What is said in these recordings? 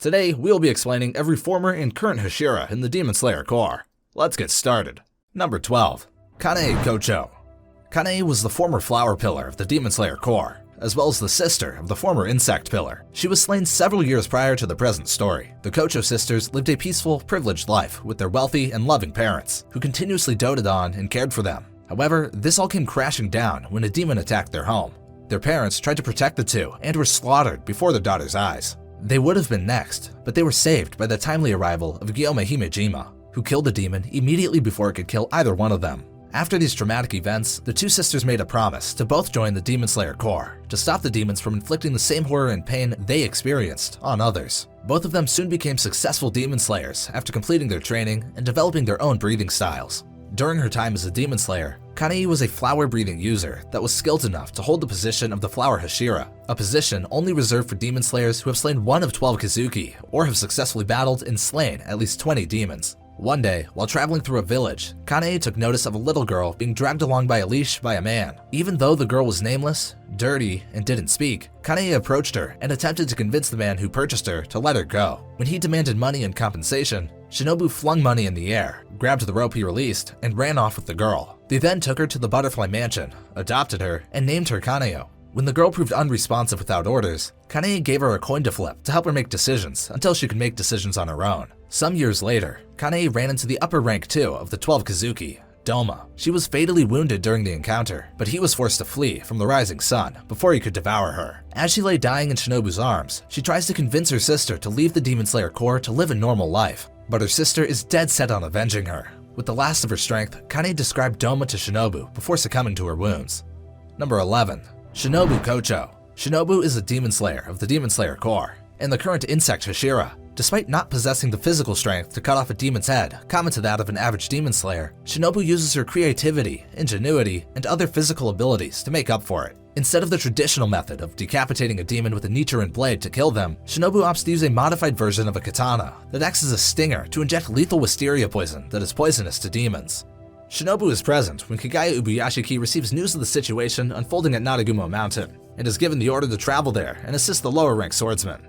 Today, we'll be explaining every former and current Hashira in the Demon Slayer Corps. Let's get started. Number 12. 𝐂𝐑𝐄. 𝐂𝐑𝐄 was the former flower pillar of the Demon Slayer Corps, as well as the sister of the former insect pillar. She was slain several years prior to the present story. The 𝐂𝐄 sisters lived a peaceful, privileged life with their wealthy and loving parents, who continuously doted on and cared for them. However, this all came crashing down when a demon attacked their home. Their parents tried to protect the two and were slaughtered before their daughter's eyes. They would have been next, but they were saved by the timely arrival of 𝐿𝐵𝐼𝐻𝐵, who killed the demon immediately before it could kill either one of them. After these traumatic events, the two sisters made a promise to both join the Demon Slayer Corps to stop the demons from inflicting the same horror and pain they experienced on others. Both of them soon became successful demon slayers after completing their training and developing their own breathing styles. During her time as a demon slayer, 𝐂𝐑𝐄 was a flower-breathing user that was skilled enough to hold the position of the flower Hashira, a position only reserved for demon slayers who have slain one of 12 �KAZUKI or have successfully battled and slain at least 20 demons. One day, while traveling through a village, 𝐂𝐑𝐄 took notice of a little girl being dragged along by a leash by a man. Even though the girl was nameless, dirty, and didn't speak, 𝐂𝐑𝐄 approached her and attempted to convince the man who purchased her to let her go. When he demanded money in compensation, Shinobu flung money in the air, grabbed the rope he released, and ran off with the girl. They then took her to the butterfly mansion, adopted her, and named her 𝐂𝐑𝐄. When the girl proved unresponsive without orders, 𝐂𝐑𝐄 gave her a coin to flip to help her make decisions until she could make decisions on her own. Some years later, 𝐂𝐑𝐄 ran into the upper rank 2 of the 12 �KAZUKI, 𝐷𝗲𝐵. She was fatally wounded during the encounter, but he was forced to flee from the rising sun before he could devour her. As she lay dying in Shinobu's arms, she tries to convince her sister to leave the Demon Slayer Corps to live a normal life, but her sister is dead set on avenging her. With the last of her strength, 𝐂𝐑𝐄 described 𝐷𝗲𝐵 to Shinobu before succumbing to her wounds. Number 11. Shinobu 𝐂𝐄. Shinobu is a demon slayer of the Demon Slayer Corps, and the current insect Hashira. Despite not possessing the physical strength to cut off a demon's head common to that of an average demon slayer, Shinobu uses her creativity, ingenuity, and other physical abilities to make up for it. Instead of the traditional method of decapitating a demon with a Nichiren blade to kill them, Shinobu opts to use a modified version of a katana that acts as a stinger to inject lethal wisteria poison that is poisonous to demons. Shinobu is present when Kagaya Ubuyashiki receives news of the situation unfolding at Narigumo Mountain, and is given the order to travel there and assist the lower-rank swordsman.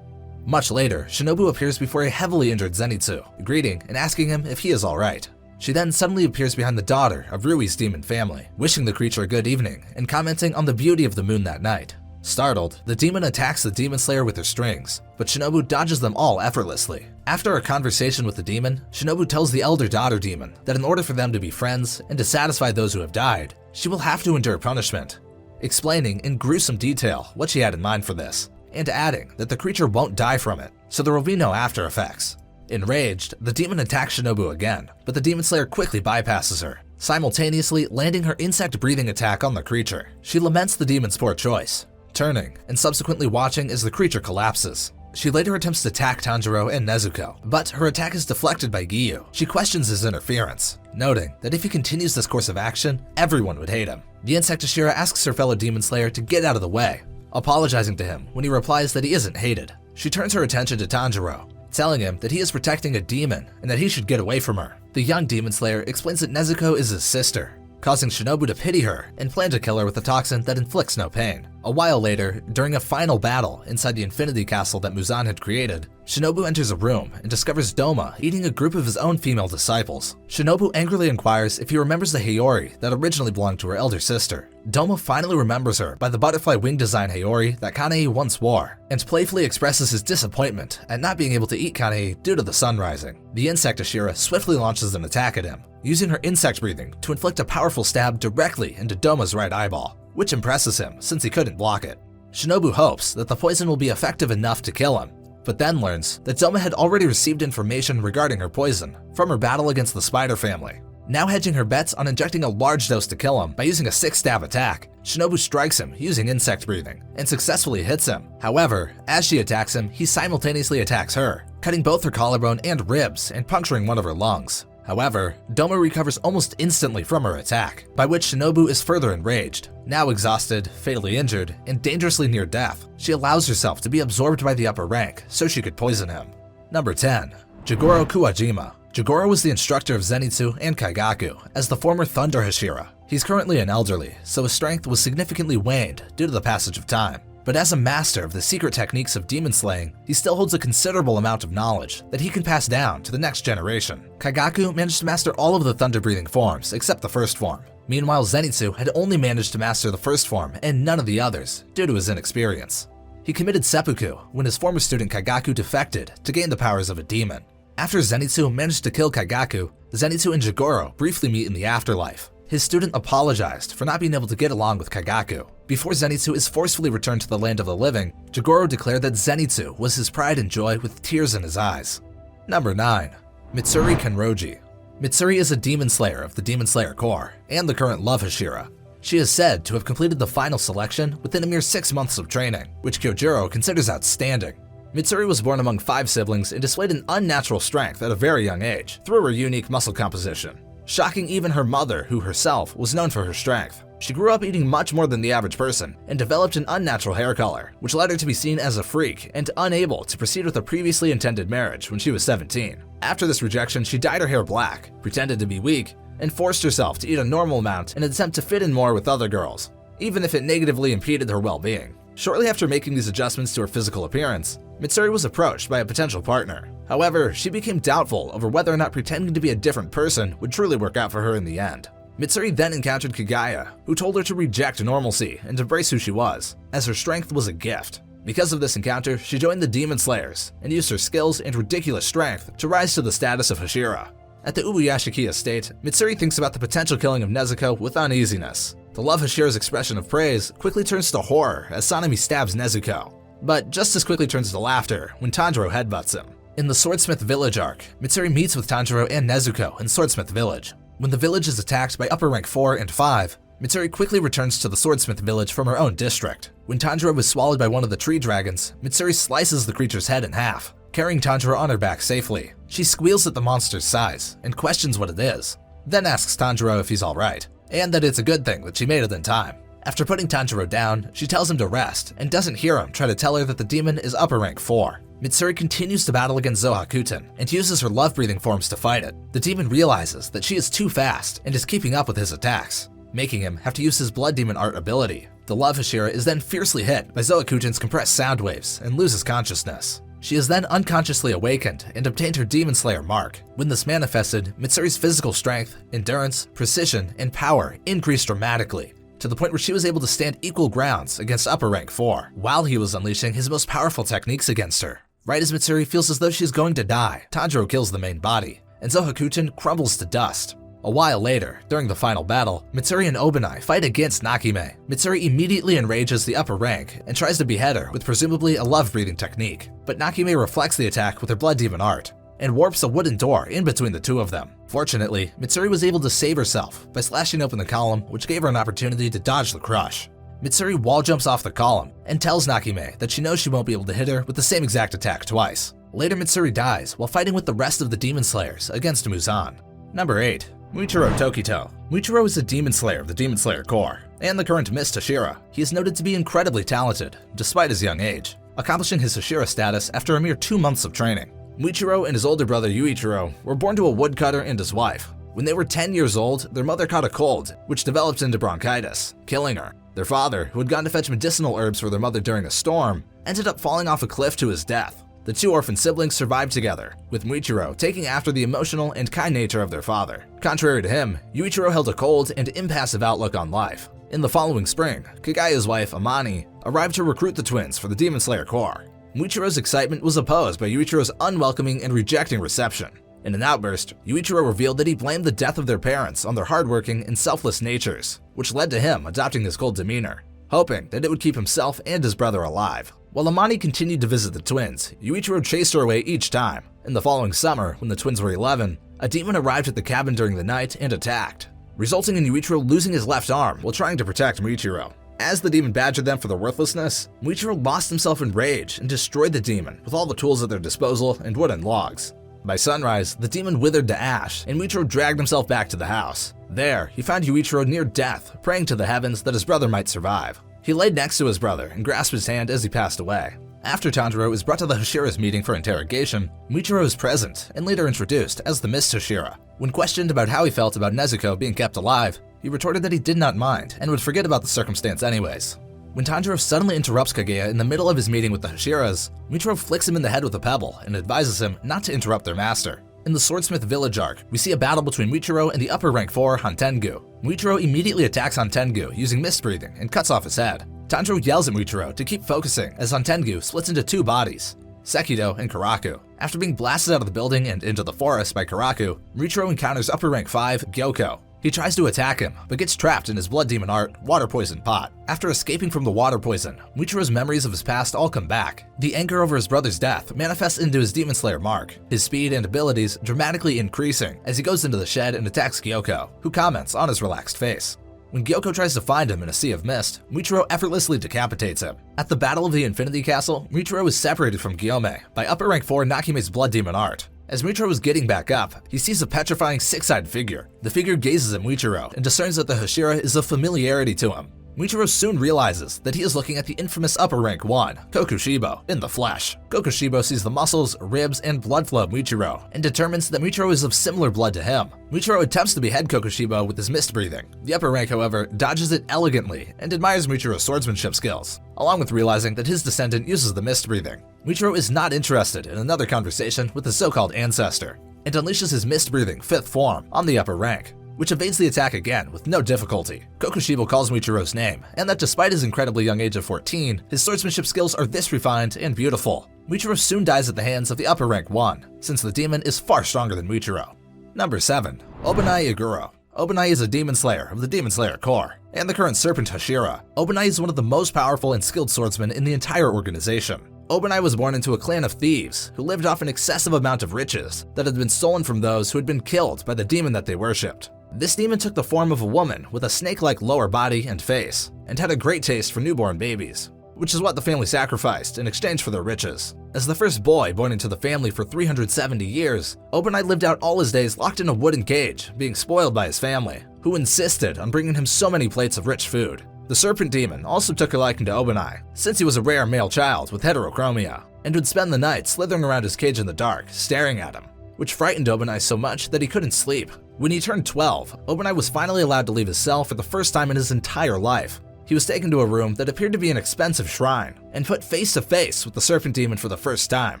Much later, Shinobu appears before a heavily injured Zenitsu, greeting and asking him if he is alright. She then suddenly appears behind the daughter of Rui's demon family, wishing the creature a good evening and commenting on the beauty of the moon that night. Startled, the demon attacks the demon slayer with her strings, but Shinobu dodges them all effortlessly. After a conversation with the demon, Shinobu tells the elder daughter demon that in order for them to be friends and to satisfy those who have died, she will have to endure punishment, explaining in gruesome detail what she had in mind for this, and adding that the creature won't die from it, so there will be no after effects. Enraged, the demon attacks Shinobu again, but the demon slayer quickly bypasses her, simultaneously landing her insect-breathing attack on the creature. She laments the demon's poor choice, turning and subsequently watching as the creature collapses. She later attempts to attack Tanjiro and Nezuko, but her attack is deflected by Giyu. She questions his interference, noting that if he continues this course of action, everyone would hate him. The insect Hashira asks her fellow demon slayer to get out of the way, apologizing to him when he replies that he isn't hated. She turns her attention to Tanjiro, telling him that he is protecting a demon and that he should get away from her. The young demon slayer explains that Nezuko is his sister, causing Shinobu to pity her and plan to kill her with a toxin that inflicts no pain. A while later, during a final battle inside the Infinity Castle that Muzan had created, Shinobu enters a room and discovers 𝐷𝗲𝐵 eating a group of his own female disciples. Shinobu angrily inquires if he remembers the Haori that originally belonged to her elder sister. 𝐷𝗲𝐵 finally remembers her by the butterfly wing design Haori that 𝐂𝐑𝐄 once wore, and playfully expresses his disappointment at not being able to eat 𝐂𝐑𝐄 due to the sun rising. The insect Hashira swiftly launches an attack at him, using her insect breathing to inflict a powerful stab directly into 𝐷𝗲𝐵's right eyeball, which impresses him since he couldn't block it. Shinobu hopes that the poison will be effective enough to kill him, but then learns that 𝐷𝗲𝐵 had already received information regarding her poison from her battle against the spider family. Now hedging her bets on injecting a large dose to kill him by using a 6-stab attack, Shinobu strikes him using insect breathing and successfully hits him. However, as she attacks him, he simultaneously attacks her, cutting both her collarbone and ribs and puncturing one of her lungs. However, 𝐷𝗲𝐵 recovers almost instantly from her attack, by which Shinobu is further enraged. Now exhausted, fatally injured, and dangerously near death, she allows herself to be absorbed by the upper rank so she could poison him. Number 10. Jigoro Kuwajima. Jigoro was the instructor of Zenitsu and Kaigaku as the former Thunder Hashira. He's currently an elderly, so his strength was significantly waned due to the passage of time. But as a master of the secret techniques of demon slaying, he still holds a considerable amount of knowledge that he can pass down to the next generation. Kaigaku managed to master all of the thunder-breathing forms except the first form. Meanwhile, Zenitsu had only managed to master the first form and none of the others due to his inexperience. He committed seppuku when his former student Kaigaku defected to gain the powers of a demon. After Zenitsu managed to kill Kaigaku, Zenitsu and Jigoro briefly meet in the afterlife. His student apologized for not being able to get along with Kaigaku. Before Zenitsu is forcefully returned to the land of the living, Jigoro declared that Zenitsu was his pride and joy with tears in his eyes. Number 9. Mitsuri Kenroji. Mitsuri is a demon slayer of the Demon Slayer Corps and the current love Hashira. She is said to have completed the final selection within a mere 6 months of training, which Kyojuro considers outstanding. Mitsuri was born among 5 siblings and displayed an unnatural strength at a very young age through her unique muscle composition, shocking even her mother, who herself was known for her strength. She grew up eating much more than the average person and developed an unnatural hair color, which led her to be seen as a freak and unable to proceed with a previously intended marriage when she was 17. After this rejection, she dyed her hair black, pretended to be weak, and forced herself to eat a normal amount in an attempt to fit in more with other girls, even if it negatively impeded her well-being. Shortly after making these adjustments to her physical appearance, Mitsuri was approached by a potential partner. However, she became doubtful over whether or not pretending to be a different person would truly work out for her in the end. Mitsuri then encountered Kagaya, who told her to reject normalcy and embrace who she was, as her strength was a gift. Because of this encounter, she joined the Demon Slayers and used her skills and ridiculous strength to rise to the status of Hashira. At the Ubuyashiki estate, Mitsuri thinks about the potential killing of Nezuko with uneasiness. The love Hashira's expression of praise quickly turns to horror as Sanemi stabs Nezuko, but just as quickly turns to laughter when Tanjiro headbutts him. In the Swordsmith Village arc, Mitsuri meets with Tanjiro and Nezuko in Swordsmith Village. When the village is attacked by upper rank 4 and 5, Mitsuri quickly returns to the Swordsmith Village from her own district. When Tanjiro is swallowed by one of the tree dragons, Mitsuri slices the creature's head in half, carrying Tanjiro on her back safely. She squeals at the monster's size and questions what it is, then asks Tanjiro if he's alright, and that it's a good thing that she made it in time. After putting Tanjiro down, she tells him to rest and doesn't hear him try to tell her that the demon is upper rank 4. Mitsuri continues to battle against Zohakuten and uses her love-breathing forms to fight it. The demon realizes that she is too fast and is keeping up with his attacks, making him have to use his Blood Demon Art ability. The love Hashira is then fiercely hit by Zohakuten's compressed sound waves and loses consciousness. She is then unconsciously awakened and obtained her Demon Slayer mark. When this manifested, Mitsuri's physical strength, endurance, precision, and power increased dramatically, to the point where she was able to stand equal grounds against upper rank 4, while he was unleashing his most powerful techniques against her. Right as Mitsuri feels as though she's going to die, Tanjiro kills the main body, and Zohakuten crumbles to dust. A while later, during the final battle, Mitsuri and Obanai fight against Nakime. Mitsuri immediately enrages the upper rank and tries to behead her with presumably a love-breathing technique, but Nakime reflects the attack with her Blood Demon Art and warps a wooden door in between the two of them. Fortunately, Mitsuri was able to save herself by slashing open the column, which gave her an opportunity to dodge the crush. Mitsuri wall jumps off the column and tells Nakime that she knows she won't be able to hit her with the same exact attack twice. Later, Mitsuri dies while fighting with the rest of the Demon Slayers against Muzan. Number 8. Muichiro Tokito. Muichiro is a Demon Slayer of the Demon Slayer Corps and the current Miss Hashira. He is noted to be incredibly talented, despite his young age, accomplishing his Hashira status after a mere 2 months of training. Muichiro and his older brother Yuichiro were born to a woodcutter and his wife. When they were 10 years old, their mother caught a cold, which developed into bronchitis, killing her. Their father, who had gone to fetch medicinal herbs for their mother during a storm, ended up falling off a cliff to his death. The 2 orphan siblings survived together, with Muichiro taking after the emotional and kind nature of their father. Contrary to him, Yuichiro held a cold and impassive outlook on life. In the following spring, Kagaya's wife, Amani, arrived to recruit the twins for the Demon Slayer Corps. Muichiro's excitement was opposed by Yuichiro's unwelcoming and rejecting reception. In an outburst, Yuichiro revealed that he blamed the death of their parents on their hardworking and selfless natures, which led to him adopting this cold demeanor, hoping that it would keep himself and his brother alive. While Amani continued to visit the twins, Yuichiro chased her away each time. In the following summer, when the twins were 11, a demon arrived at the cabin during the night and attacked, resulting in Yuichiro losing his left arm while trying to protect Muichiro. As the demon badgered them for their worthlessness, Muichiro lost himself in rage and destroyed the demon with all the tools at their disposal and wooden logs. By sunrise, the demon withered to ash, and Muichiro dragged himself back to the house. There, he found Yuichiro near death, praying to the heavens that his brother might survive. He laid next to his brother and grasped his hand as he passed away. After Tanjiro is brought to the Hashira's meeting for interrogation, Muichiro is present and later introduced as the Miss Hashira. When questioned about how he felt about Nezuko being kept alive, he retorted that he did not mind and would forget about the circumstance anyways. When Tanjiro suddenly interrupts Kaguya in the middle of his meeting with the Hashiras, Michiro flicks him in the head with a pebble and advises him not to interrupt their master. In the Swordsmith Village arc, we see a battle between Michiro and the upper rank 4 Hantengu. Michiro immediately attacks Hantengu using mist breathing and cuts off his head. Tanjiro yells at Michiro to keep focusing as Hantengu splits into 2 bodies, Sekido and Karaku. After being blasted out of the building and into the forest by Karaku, Michiro encounters upper rank 5 Gyoko. He tries to attack him, but gets trapped in his blood demon art, water poison pot. After escaping from the water poison, Michiro's memories of his past all come back. The anger over his brother's death manifests into his Demon Slayer mark, his speed and abilities dramatically increasing as he goes into the shed and attacks Gyoko, who comments on his relaxed face. When Gyoko tries to find him in a sea of mist, Michiro effortlessly decapitates him. At the Battle of the Infinity Castle, Michiro is separated from Gyome by upper rank 4 Nakime's blood demon art. As Michiro is getting back up, he sees a petrifying 6-eyed figure. The figure gazes at Michiro and discerns that the Hashira is a familiarity to him. Michiro soon realizes that he is looking at the infamous upper rank 1, Kokushibo, in the flesh. Kokushibo sees the muscles, ribs, and blood flow of Michiro and determines that Michiro is of similar blood to him. Michiro attempts to behead Kokushibo with his mist breathing. The upper rank, however, dodges it elegantly and admires Michiro's swordsmanship skills, along with realizing that his descendant uses the mist breathing. Michiro is not interested in another conversation with the so-called ancestor, and unleashes his mist-breathing 5th form on the upper rank, which evades the attack again with no difficulty. Kokushibo calls Michiro's name, and that despite his incredibly young age of 14, his swordsmanship skills are this refined and beautiful. Michiro soon dies at the hands of the upper rank 1, since the demon is far stronger than Michiro. Number 7. Obanai Iguro. Obanai is a demon slayer of the Demon Slayer Corps, and the current Serpent Hashira. Obanai is one of the most powerful and skilled swordsmen in the entire organization. Obanai was born into a clan of thieves who lived off an excessive amount of riches that had been stolen from those who had been killed by the demon that they worshipped. This demon took the form of a woman with a snake-like lower body and face, and had a great taste for newborn babies, which is what the family sacrificed in exchange for their riches. As the first boy born into the family for 370 years, Obanai lived out all his days locked in a wooden cage, being spoiled by his family, who insisted on bringing him so many plates of rich food. The serpent demon also took a liking to Obanai, since he was a rare male child with heterochromia, and would spend the night slithering around his cage in the dark, staring at him, which frightened Obanai so much that he couldn't sleep. When he turned 12, Obanai was finally allowed to leave his cell for the first time in his entire life. He was taken to a room that appeared to be an expensive shrine, and put face to face with the serpent demon for the first time,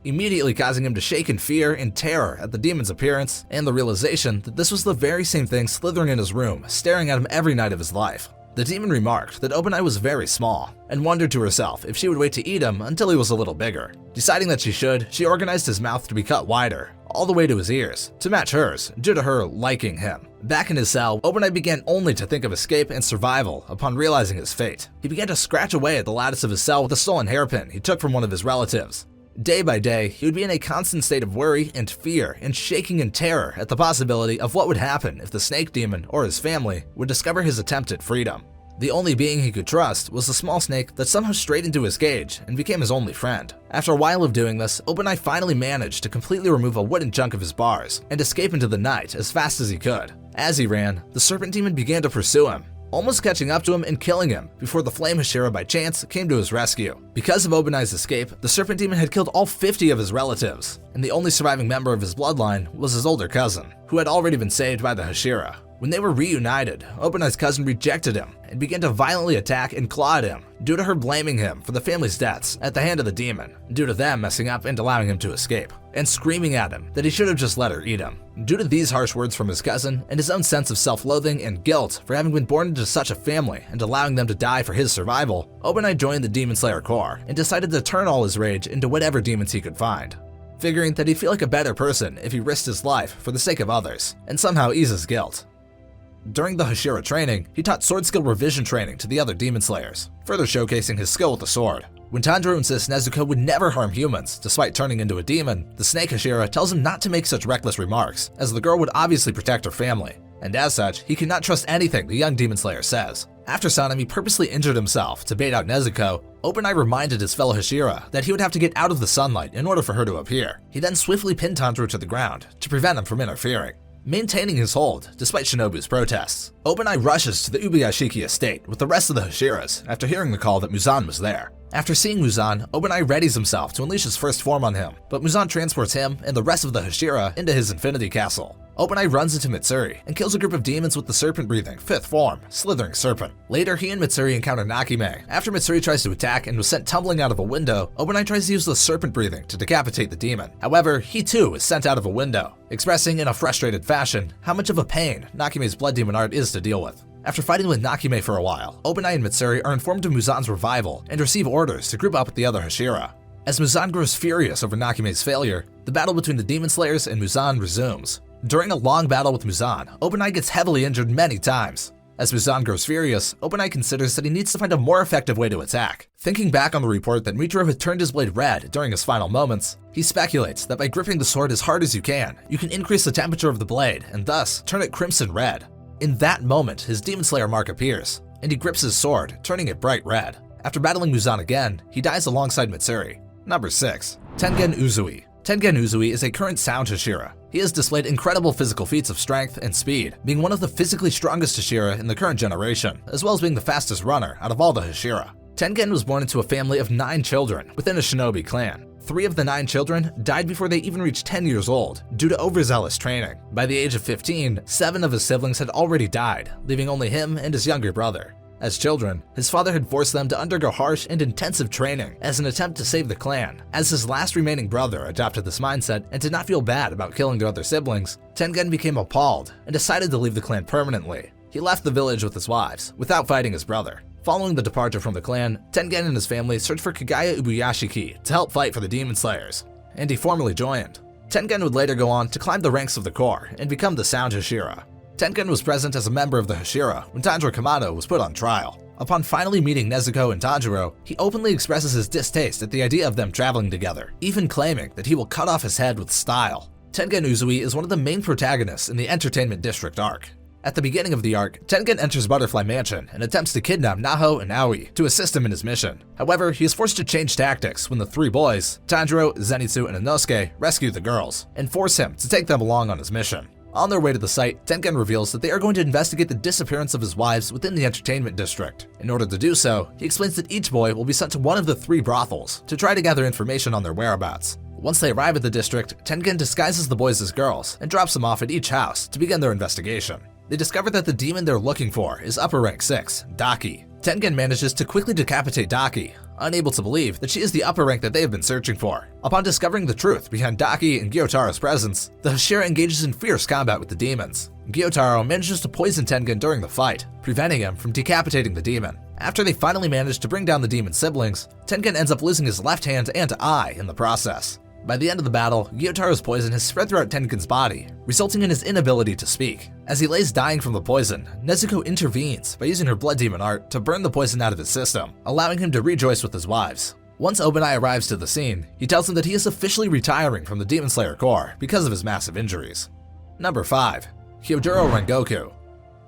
immediately causing him to shake in fear and terror at the demon's appearance and the realization that this was the very same thing slithering in his room, staring at him every night of his life. The demon remarked that Obanai was very small, and wondered to herself if she would wait to eat him until he was a little bigger. Deciding that she should, she organized his mouth to be cut wider, all the way to his ears, to match hers, due to her liking him. Back in his cell, Obanai began only to think of escape and survival upon realizing his fate. He began to scratch away at the lattice of his cell with a stolen hairpin he took from one of his relatives. Day by day, he would be in a constant state of worry and fear and shaking in terror at the possibility of what would happen if the snake demon or his family would discover his attempt at freedom. The only being he could trust was the small snake that somehow strayed into his cage and became his only friend. After a while of doing this, Obanai finally managed to completely remove a wooden chunk of his bars and escape into the night as fast as he could. As he ran, the serpent demon began to pursue him, almost catching up to him and killing him before the Flame Hashira by chance came to his rescue. Because of Obanai's escape, the serpent demon had killed all 50 of his relatives, and the only surviving member of his bloodline was his older cousin, who had already been saved by the Hashira. When they were reunited, Obanai's cousin rejected him and began to violently attack and claw at him, due to her blaming him for the family's deaths at the hand of the demon, due to them messing up and allowing him to escape, and screaming at him that he should have just let her eat him. Due to these harsh words from his cousin and his own sense of self-loathing and guilt for having been born into such a family and allowing them to die for his survival, Obanai joined the Demon Slayer Corps and decided to turn all his rage into whatever demons he could find, figuring that he'd feel like a better person if he risked his life for the sake of others and somehow ease his guilt. During the Hashira training, he taught sword skill revision training to the other demon slayers, further showcasing his skill with the sword. When Tanjiro insists Nezuko would never harm humans despite turning into a demon, the snake Hashira tells him not to make such reckless remarks, as the girl would obviously protect her family, and as such, he cannot trust anything the young demon slayer says. After Sanemi purposely injured himself to bait out Nezuko, Obanai reminded his fellow Hashira that he would have to get out of the sunlight in order for her to appear. He then swiftly pinned Tanjiro to the ground to prevent him from interfering. Maintaining his hold despite Shinobu's protests, Obanai rushes to the Ubuyashiki estate with the rest of the Hashiras after hearing the call that Muzan was there. After seeing Muzan, Obanai readies himself to unleash his first form on him, but Muzan transports him and the rest of the Hashira into his Infinity Castle. 𝐿𝐵𝐴 runs into Mitsuri and kills a group of demons with the serpent-breathing 5th form, Slithering Serpent. Later, he and Mitsuri encounter Nakime. After Mitsuri tries to attack and was sent tumbling out of a window, 𝐿𝐵𝐴 tries to use the serpent-breathing to decapitate the demon. However, he too is sent out of a window, expressing in a frustrated fashion how much of a pain Nakime's blood demon art is to deal with. After fighting with Nakime for a while, 𝐿𝐵𝐴 and Mitsuri are informed of Muzan's revival and receive orders to group up with the other Hashira. As Muzan grows furious over Nakime's failure, the battle between the Demon Slayers and Muzan resumes. During a long battle with Muzan, 𝐿𝐵𝐴 gets heavily injured many times. As Muzan grows furious, 𝐿𝐵𝐴 considers that he needs to find a more effective way to attack. Thinking back on the report that Michiru had turned his blade red during his final moments, he speculates that by gripping the sword as hard as you can increase the temperature of the blade and thus turn it crimson red. In that moment, his Demon Slayer mark appears, and he grips his sword, turning it bright red. After battling Muzan again, he dies alongside Mitsuri. Number 6. Tengen Uzui. Tengen Uzui is a current sound Hashira. He has displayed incredible physical feats of strength and speed, being one of the physically strongest Hashira in the current generation, as well as being the fastest runner out of all the Hashira. Tengen was born into a family of 9 children within a shinobi clan. 3 of the 9 children died before they even reached 10 years old due to overzealous training. By the age of 15, 7 of his siblings had already died, leaving only him and his younger brother. As children, his father had forced them to undergo harsh and intensive training as an attempt to save the clan. As his last remaining brother adopted this mindset and did not feel bad about killing their other siblings, Tengen became appalled and decided to leave the clan permanently. He left the village with his wives, without fighting his brother. Following the departure from the clan, Tengen and his family searched for Kagaya Ubuyashiki to help fight for the Demon Slayers, and he formally joined. Tengen would later go on to climb the ranks of the Corps and become the Sound Hashira. Tengen was present as a member of the Hashira when Tanjiro Kamado was put on trial. Upon finally meeting Nezuko and Tanjiro, he openly expresses his distaste at the idea of them traveling together, even claiming that he will cut off his head with style. Tengen Uzui is one of the main protagonists in the Entertainment District arc. At the beginning of the arc, Tengen enters Butterfly Mansion and attempts to kidnap Naho and Aoi to assist him in his mission. However, he is forced to change tactics when the 3 boys, Tanjiro, Zenitsu, and Inosuke, rescue the girls and force him to take them along on his mission. On their way to the site, Tengen reveals that they are going to investigate the disappearance of his wives within the Entertainment District. In order to do so, he explains that each boy will be sent to one of the 3 brothels to try to gather information on their whereabouts. Once they arrive at the district, Tengen disguises the boys as girls and drops them off at each house to begin their investigation. They discover that the demon they're looking for is upper rank 6, Daki. Tengen manages to quickly decapitate Daki, unable to believe that she is the upper rank that they have been searching for. Upon discovering the truth behind Daki and Gyotaro's presence, the Hashira engages in fierce combat with the demons. Gyotaro manages to poison Tengen during the fight, preventing him from decapitating the demon. After they finally manage to bring down the demon's siblings, Tengen ends up losing his left hand and eye in the process. By the end of the battle, Gyotaro's poison has spread throughout Tengen's body, resulting in his inability to speak. As he lays dying from the poison, Nezuko intervenes by using her blood demon art to burn the poison out of his system, allowing him to rejoice with his wives. Once 𝐿𝐵𝐴 arrives to the scene, he tells them that he is officially retiring from the Demon Slayer Corps because of his massive injuries. Number 5. Hyojuro Rengoku.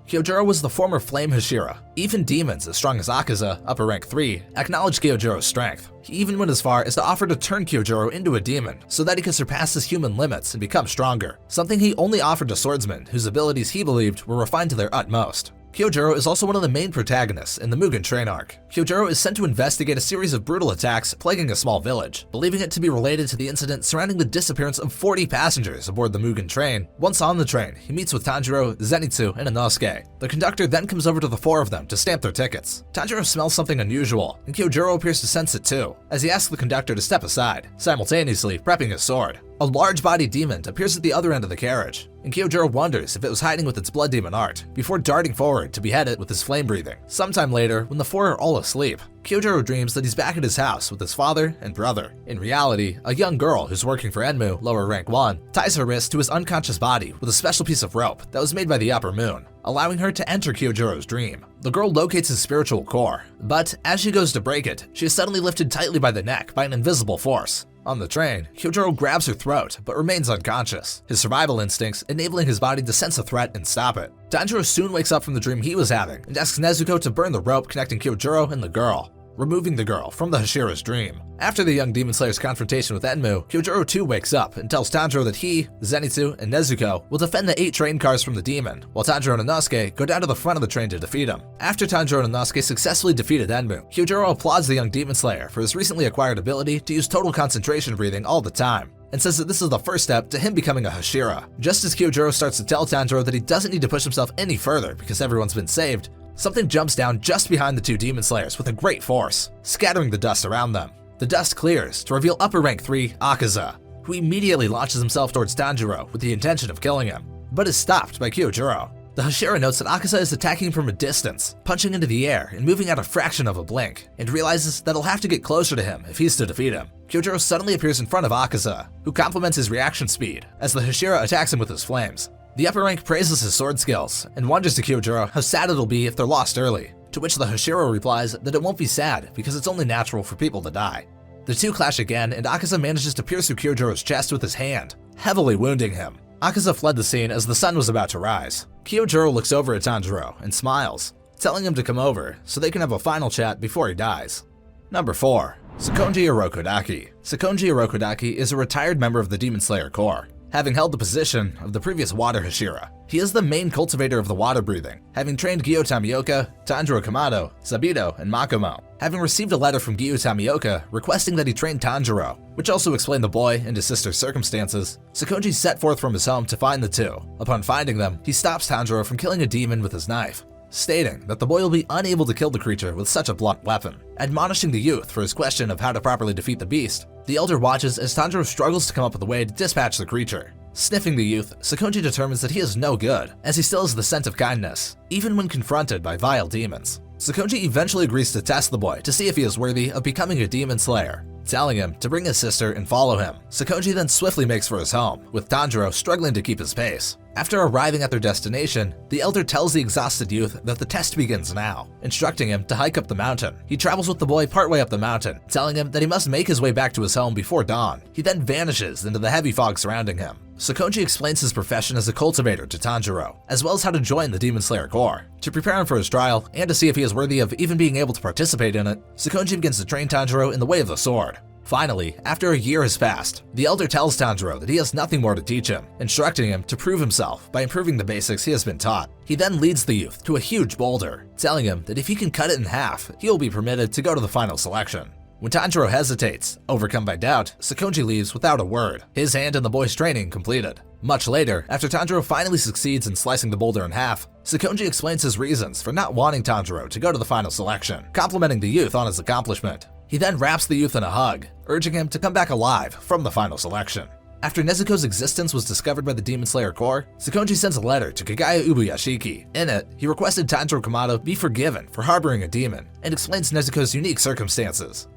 Hyojuro was the former Flame Hashira. Even demons as strong as Akaza, upper rank 3, acknowledged Kyojuro's strength. He even went as far as to offer to turn Kyojuro into a demon so that he could surpass his human limits and become stronger, something he only offered to swordsmen whose abilities he believed were refined to their utmost. Kyojuro is also one of the main protagonists in the Mugen Train arc. Kyojuro is sent to investigate a series of brutal attacks plaguing a small village, believing it to be related to the incident surrounding the disappearance of 40 passengers aboard the Mugen Train. Once on the train, he meets with Tanjiro, Zenitsu, and Inosuke. The conductor then comes over to the 4 of them to stamp their tickets. Tanjiro smells something unusual, and Kyojuro appears to sense it too, as he asks the conductor to step aside, simultaneously prepping his sword. A large-bodied demon appears at the other end of the carriage, and Kyojuro wonders if it was hiding with its blood demon art, before darting forward to behead it with his flame breathing. Sometime later, when the 4 are all asleep, Kyojuro dreams that he's back at his house with his father and brother. In reality, a young girl who's working for Enmu, lower rank 1, ties her wrist to his unconscious body with a special piece of rope that was made by the upper moon, allowing her to enter Kyojuro's dream. The girl locates his spiritual core, but as she goes to break it, she is suddenly lifted tightly by the neck by an invisible force. On the train, Kyojuro grabs her throat but remains unconscious, his survival instincts enabling his body to sense a threat and stop it. Tanjiro soon wakes up from the dream he was having and asks Nezuko to burn the rope connecting Kyojuro and the girl. removing the girl from the Hashira's dream. After the young Demon Slayer's confrontation with Enmu, Kyojuro too wakes up and tells Tanjiro that he, Zenitsu, and Nezuko will defend the 8 train cars from the demon, while Tanjiro and Inosuke go down to the front of the train to defeat him. After Tanjiro and Inosuke successfully defeated Enmu, Kyojuro applauds the young Demon Slayer for his recently acquired ability to use total concentration breathing all the time, and says that this is the first step to him becoming a Hashira. Just as Kyojuro starts to tell Tanjiro that he doesn't need to push himself any further because everyone's been saved, something jumps down just behind the 2 Demon Slayers with a great force, scattering the dust around them. The dust clears to reveal upper rank 3 𝐴𝐾𝐫, who immediately launches himself towards Tanjiro with the intention of killing him, but is stopped by Kyojuro. The Hashira notes that 𝐴𝐾𝐫 is attacking from a distance, punching into the air and moving at a fraction of a blink, and realizes that he'll have to get closer to him if he's to defeat him. Kyojuro suddenly appears in front of 𝐴𝐾𝐫, who compliments his reaction speed as the Hashira attacks him with his flames. The upper rank praises his sword skills and wonders to Kyojuro how sad it'll be if they're lost early, to which the Hashira replies that it won't be sad because it's only natural for people to die. The 2 clash again, and 𝐴𝐾𝐫 manages to pierce through Kyojuro's chest with his hand, heavily wounding him. 𝐴𝐾𝐫 fled the scene as the sun was about to rise. Kyojuro looks over at Tanjiro and smiles, telling him to come over so they can have a final chat before he dies. Number 4. 𝐶𝐈𝐓𝐒 Orokodaki. 𝐶𝐈𝐓𝐒 Orokodaki is a retired member of the Demon Slayer Corps, having held the position of the previous water Hashira. He is the main cultivator of the water breathing, having trained Gyouta Mioka, Tanjiro Kamado, Sabito, and Makomo. Having received a letter from Gyouta Mioka requesting that he train Tanjiro, which also explained the boy and his sister's circumstances, Sakonji set forth from his home to find the 2. Upon finding them, he stops Tanjiro from killing a demon with his knife, stating that the boy will be unable to kill the creature with such a blunt weapon. Admonishing the youth for his question of how to properly defeat the beast, the elder watches as Tanjiro struggles to come up with a way to dispatch the creature. Sniffing the youth, Sakonji determines that he is no good, as he still has the scent of kindness, even when confronted by vile demons. Sakonji eventually agrees to test the boy to see if he is worthy of becoming a demon slayer, telling him to bring his sister and follow him. Sakonji then swiftly makes for his home, with Tanjiro struggling to keep his pace. After arriving at their destination, the elder tells the exhausted youth that the test begins now, instructing him to hike up the mountain. He travels with the boy partway up the mountain, telling him that he must make his way back to his home before dawn. He then vanishes into the heavy fog surrounding him. Sakonji explains his profession as a cultivator to Tanjiro, as well as how to join the Demon Slayer Corps. To prepare him for his trial, and to see if he is worthy of even being able to participate in it, Sakonji begins to train Tanjiro in the way of the sword. Finally, after a year has passed, the elder tells Tanjiro that he has nothing more to teach him, instructing him to prove himself by improving the basics he has been taught. He then leads the youth to a huge boulder, telling him that if he can cut it in half, he will be permitted to go to the final selection. When Tanjiro hesitates, overcome by doubt, Sakonji leaves without a word, his hand in the boy's training completed. Much later, after Tanjiro finally succeeds in slicing the boulder in half, Sakonji explains his reasons for not wanting Tanjiro to go to the final selection, complimenting the youth on his accomplishment. He then wraps the youth in a hug, urging him to come back alive from the final selection. After Nezuko's existence was discovered by the Demon Slayer Corps, Sakonji sends a letter to Kagaya Ubuyashiki. In it, he requested Tanjiro Kamado be forgiven for harboring a demon, and explains Nezuko's unique circumstances.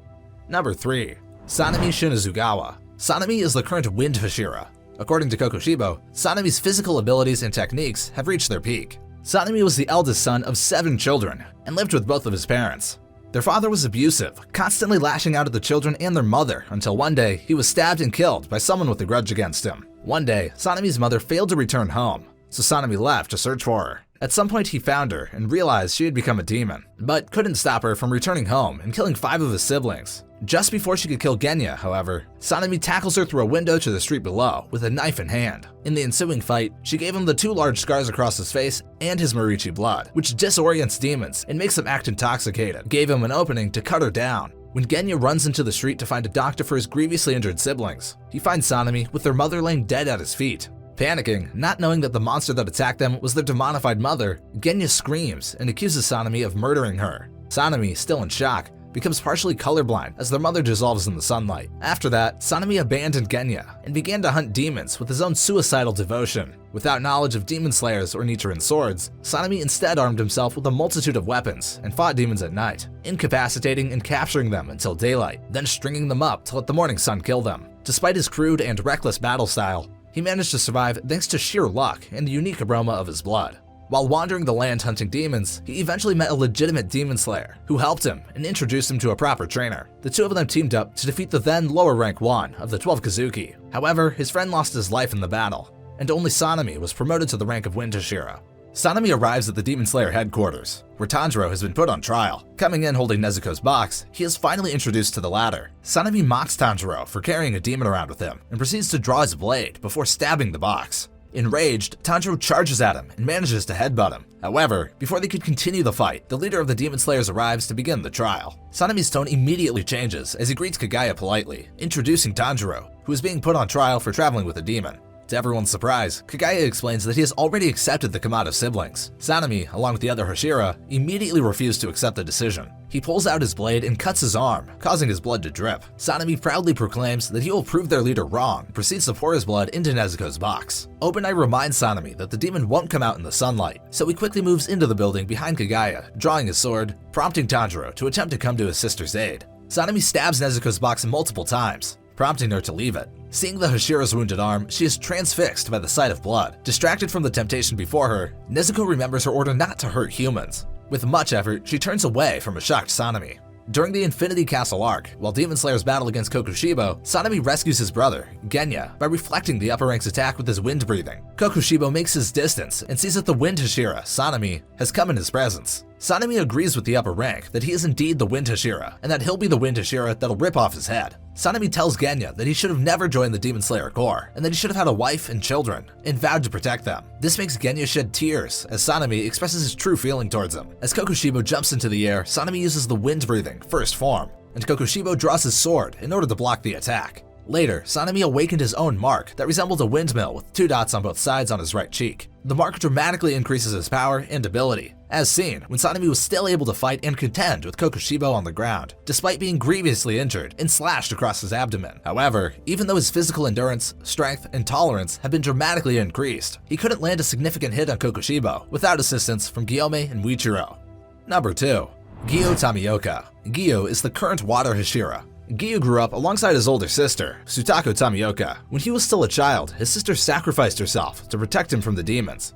Number 3. Sanemi Shinazugawa. Sanemi is the current Wind Hashira. According to Kokushibo, Sanemi's physical abilities and techniques have reached their peak. Sanemi was the eldest son of 7 children, and lived with both of his parents. Their father was abusive, constantly lashing out at the children and their mother, until one day he was stabbed and killed by someone with a grudge against him. One day, Sanemi's mother failed to return home, so Sanemi left to search for her. At some point he found her and realized she had become a demon, but couldn't stop her from returning home and killing 5 of his siblings. Just before she could kill Genya, however, Sanemi tackles her through a window to the street below with a knife in hand. In the ensuing fight, she gave him the 2 large scars across his face and his Marichi blood, which disorients demons and makes them act intoxicated, gave him an opening to cut her down. When Genya runs into the street to find a doctor for his grievously injured siblings, he finds Sanemi with their mother laying dead at his feet. Panicking, not knowing that the monster that attacked them was their demonified mother, Genya screams and accuses Sanemi of murdering her. Sanemi, still in shock, becomes partially colorblind as their mother dissolves in the sunlight. After that, Sanemi abandoned Genya and began to hunt demons with his own suicidal devotion. Without knowledge of demon slayers or Nichiren swords, Sanemi instead armed himself with a multitude of weapons and fought demons at night, incapacitating and capturing them until daylight, then stringing them up to let the morning sun kill them. Despite his crude and reckless battle style, he managed to survive thanks to sheer luck and the unique aroma of his blood. While wandering the land hunting demons, he eventually met a legitimate demon slayer who helped him and introduced him to a proper trainer. The 2 of them teamed up to defeat the then lower rank 1 of the 12 Kazuki. However, his friend lost his life in the battle, and only Sanemi was promoted to the rank of Wind Hashira. Sanemi arrives at the Demon Slayer headquarters, where Tanjiro has been put on trial. Coming in holding Nezuko's box, he is finally introduced to the latter. Sanemi mocks Tanjiro for carrying a demon around with him and proceeds to draw his blade before stabbing the box. Enraged, Tanjiro charges at him and manages to headbutt him. However, before they could continue the fight, the leader of the Demon Slayers arrives to begin the trial. Sanemi's tone immediately changes as he greets Kagaya politely, introducing Tanjiro, who is being put on trial for traveling with a demon. To everyone's surprise, Kagaya explains that he has already accepted the 𝐵𝐺 siblings. Sanemi, along with the other Hashira, immediately refuse to accept the decision. He pulls out his blade and cuts his arm, causing his blood to drip. Sanemi proudly proclaims that he will prove their leader wrong and proceeds to pour his blood into Nezuko's box. Open Eye reminds Sanemi that the demon won't come out in the sunlight, so he quickly moves into the building behind Kagaya, drawing his sword, prompting Tanjiro to attempt to come to his sister's aid. Sanemi stabs Nezuko's box multiple times, prompting her to leave it. Seeing the Hashira's wounded arm, she is transfixed by the sight of blood. Distracted from the temptation before her, Nezuko remembers her order not to hurt humans. With much effort, she turns away from a shocked Sanemi. During the Infinity Castle arc, while Demon Slayers battle against Kokushibo, Sanemi rescues his brother, Genya, by reflecting the upper rank's attack with his wind breathing. Kokushibo makes his distance and sees that the wind Hashira, Sanemi, has come in his presence. Sanemi agrees with the upper rank that he is indeed the wind Hashira, and that he'll be the wind Hashira that'll rip off his head. Sanemi tells Genya that he should have never joined the Demon Slayer Corps, and that he should have had a wife and children, and vowed to protect them. This makes Genya shed tears as Sanemi expresses his true feeling towards him. As Kokushibo jumps into the air, Sanemi uses the wind breathing first form, and Kokushibo draws his sword in order to block the attack. Later, Sanemi awakened his own mark that resembled a windmill with 2 dots on both sides on his right cheek. The mark dramatically increases his power and ability, as seen when Sanemi was still able to fight and contend with Kokushibo on the ground, despite being grievously injured and slashed across his abdomen. However, even though his physical endurance, strength, and tolerance have been dramatically increased, he couldn't land a significant hit on Kokushibo without assistance from Gyome and Muichiro. Number 2. Ghio Tamioka. Ghio is the current water Hashira. Ghio grew up alongside his older sister, Sutako Tamioka. When he was still a child, his sister sacrificed herself to protect him from the demons.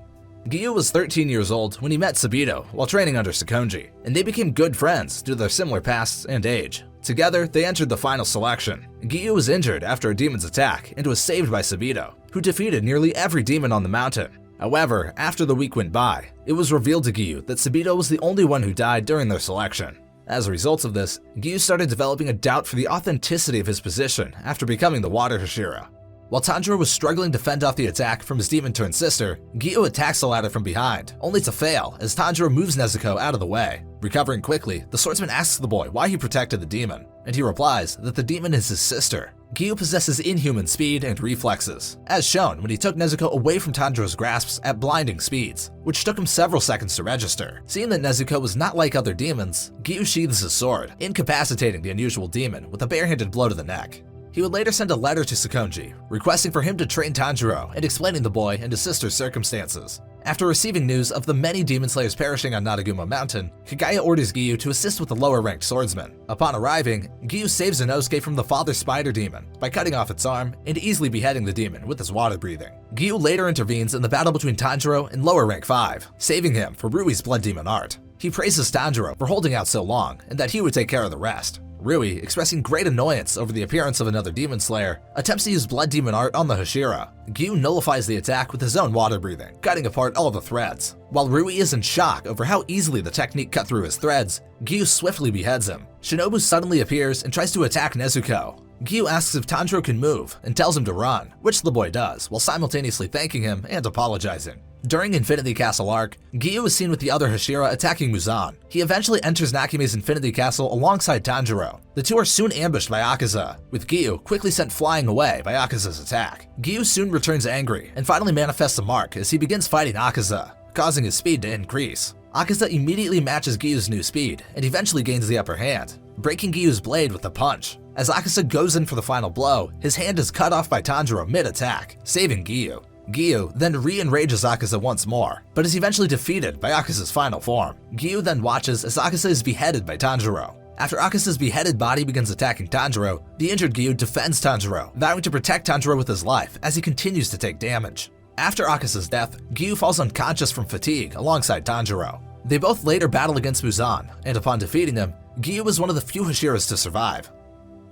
Ghio was 13 years old when he met Sabito while training under Sakonji, and they became good friends due to their similar pasts and age. Together, they entered the final selection. Ghio was injured after a demon's attack and was saved by Sabito, who defeated nearly every demon on the mountain. However, after the week went by, it was revealed to Ghio that Sabito was the only one who died during their selection. As a result of this, Ghio started developing a doubt for the authenticity of his position after becoming the water Hashira. While Tanjiro was struggling to fend off the attack from his demon-turned sister, Ghio attacks the latter from behind, only to fail as Tanjiro moves Nezuko out of the way. Recovering quickly, the swordsman asks the boy why he protected the demon, and he replies that the demon is his sister. Ghio possesses inhuman speed and reflexes, as shown when he took Nezuko away from Tanjiro's grasps at blinding speeds, which took him several seconds to register. Seeing that Nezuko was not like other demons, Ghio sheathes his sword, incapacitating the unusual demon with a barehanded blow to the neck. He would later send a letter to Sakonji, requesting for him to train Tanjiro and explaining the boy and his sister's circumstances. After receiving news of the many demon slayers perishing on Nadaguma Mountain, Kagaya orders Ghio to assist with the lower-ranked swordsman. Upon arriving, Ghio saves Inosuke from the father spider demon by cutting off its arm and easily beheading the demon with his water breathing. Ghio later intervenes in the battle between Tanjiro and lower rank 5, saving him for Rui's blood demon art. He praises Tanjiro for holding out so long and that he would take care of the rest. Rui, expressing great annoyance over the appearance of another demon slayer, attempts to use blood demon art on the Hashira. Ghio nullifies the attack with his own water breathing, cutting apart all the threads. While Rui is in shock over how easily the technique cut through his threads, Ghio swiftly beheads him. Shinobu suddenly appears and tries to attack Nezuko. Ghio asks if Tanjiro can move and tells him to run, which the boy does, while simultaneously thanking him and apologizing. During Infinity Castle arc, Ghio is seen with the other Hashira attacking Muzan. He eventually enters Nakime's Infinity Castle alongside Tanjiro. The two are soon ambushed by 𝐴𝐽𝐸, with Ghio quickly sent flying away by 𝐴𝐽𝐸's attack. Ghio soon returns angry and finally manifests a mark as he begins fighting 𝐴𝐽𝐸, causing his speed to increase. 𝐴𝐽𝐸 immediately matches Ghio's new speed and eventually gains the upper hand, breaking Ghio's blade with a punch. As 𝐴𝐽𝐸 goes in for the final blow, his hand is cut off by Tanjiro mid-attack, saving Ghio. Ghio then re-enrages 𝐴𝐽𝐸 once more, but is eventually defeated by 𝐴𝐽𝐸's final form. Ghio then watches as 𝐴𝐽𝐸 is beheaded by Tanjiro. After 𝐴𝐽𝐸's beheaded body begins attacking Tanjiro, the injured Ghio defends Tanjiro, vowing to protect Tanjiro with his life as he continues to take damage. After 𝐴𝐽𝐸's death, Ghio falls unconscious from fatigue alongside Tanjiro. They both later battle against Muzan, and upon defeating him, Ghio was one of the few Hashiras to survive.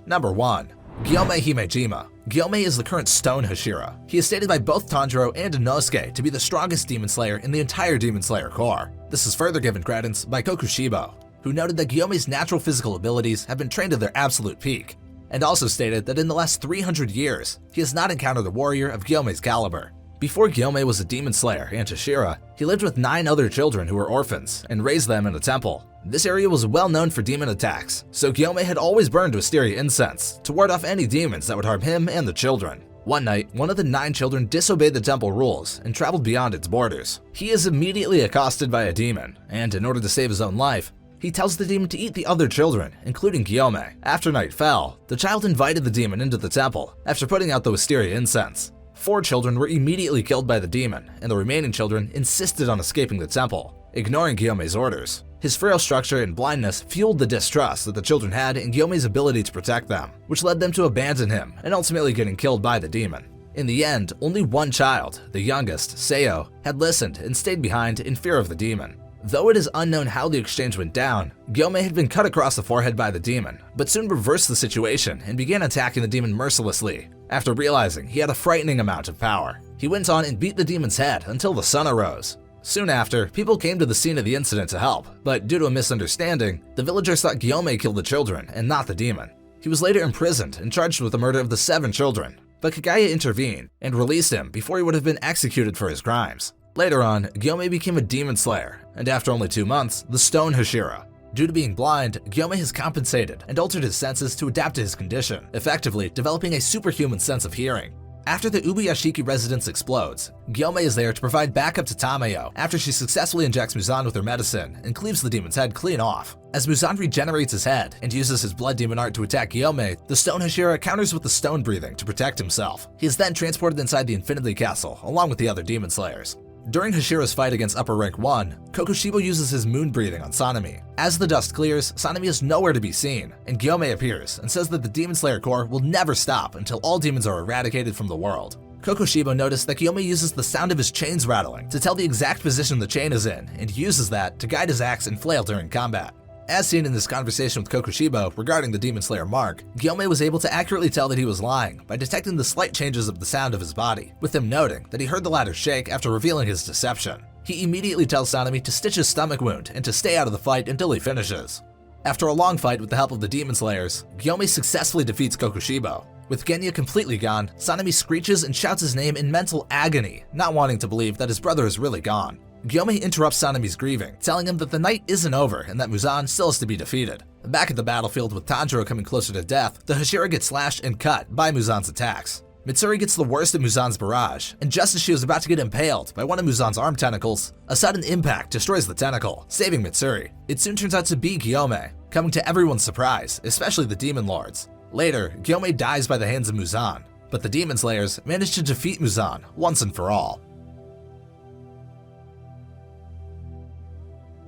Number 1. Gyome Himejima. 𝐕𝐲𝐻 is the current Stone Hashira. He is stated by both Tanjiro and Inosuke to be the strongest Demon Slayer in the entire Demon Slayer Corps. This is further given credence by Kokushibo, who noted that 𝐕𝐲𝐻's natural physical abilities have been trained to their absolute peak, and also stated that in the last 300 years, he has not encountered a warrior of 𝐕𝐲𝐻's caliber. Before 𝐕𝐲𝐻 was a Demon Slayer and Hashira, he lived with 9 other children who were orphans and raised them in a temple. This area was well known for demon attacks, so 𝐕𝐲𝐻 had always burned wisteria incense to ward off any demons that would harm him and the children. One night, one of the 9 children disobeyed the temple rules and traveled beyond its borders. He is immediately accosted by a demon, and in order to save his own life, he tells the demon to eat the other children, including 𝐕𝐲𝐻. After night fell, the child invited the demon into the temple after putting out the wisteria incense. 4 children were immediately killed by the demon, and the remaining children insisted on escaping the temple, ignoring 𝐕𝐲𝐻's orders. His frail structure and blindness fueled the distrust that the children had in 𝐕𝐲𝐻's ability to protect them, which led them to abandon him and ultimately getting killed by the demon. In the end, only one child, the youngest, Seo, had listened and stayed behind in fear of the demon. Though it is unknown how the exchange went down, 𝐕𝐲𝐻 had been cut across the forehead by the demon, but soon reversed the situation and began attacking the demon mercilessly. After realizing he had a frightening amount of power, he went on and beat the demon's head until the sun arose. Soon after, people came to the scene of the incident to help, but due to a misunderstanding, the villagers thought 𝐕𝐲𝐻 killed the children and not the demon. He was later imprisoned and charged with the murder of the 7 children, but Kagaya intervened and released him before he would have been executed for his crimes. Later on, 𝐕𝐲𝐻 became a Demon Slayer, and after only 2 months, the Stone Hashira. Due to being blind, 𝐕𝐲𝐻 has compensated and altered his senses to adapt to his condition, effectively developing a superhuman sense of hearing. After the Ubuyashiki residence explodes, 𝐕𝐲𝐻 is there to provide backup to Tamayo after she successfully injects Muzan with her medicine and cleaves the demon's head clean off. As Muzan regenerates his head and uses his blood demon art to attack 𝐕𝐲𝐻, the Stone Hashira counters with the stone breathing to protect himself. He is then transported inside the Infinity Castle along with the other Demon Slayers. During Hashira's fight against Upper Rank 1, Kokushibo uses his moon breathing on Sanemi. As the dust clears, Sanemi is nowhere to be seen, and 𝐕𝐲𝐻 appears and says that the Demon Slayer Corps will never stop until all demons are eradicated from the world. Kokushibo noticed that 𝐕𝐲𝐻 uses the sound of his chains rattling to tell the exact position the chain is in, and uses that to guide his axe and flail during combat. As seen in this conversation with Kokushibo regarding the Demon Slayer mark, 𝐕𝐲𝐻 was able to accurately tell that he was lying by detecting the slight changes of the sound of his body, with him noting that he heard the latter shake after revealing his deception. He immediately tells Sanemi to stitch his stomach wound and to stay out of the fight until he finishes. After a long fight with the help of the Demon Slayers, 𝐕𝐲𝐻 successfully defeats Kokushibo. With Genya completely gone, Sanemi screeches and shouts his name in mental agony, not wanting to believe that his brother is really gone. 𝐕𝐲𝐻 interrupts Sanemi's grieving, telling him that the night isn't over and that Muzan still has to be defeated. Back at the battlefield with Tanjiro coming closer to death, the Hashira gets slashed and cut by Muzan's attacks. Mitsuri gets the worst of Muzan's barrage, and just as she was about to get impaled by one of Muzan's arm tentacles, a sudden impact destroys the tentacle, saving Mitsuri. It soon turns out to be 𝐕𝐲𝐻, coming to everyone's surprise, especially the Demon Lords. Later, 𝐕𝐲𝐻 dies by the hands of Muzan, but the Demon Slayers manage to defeat Muzan once and for all.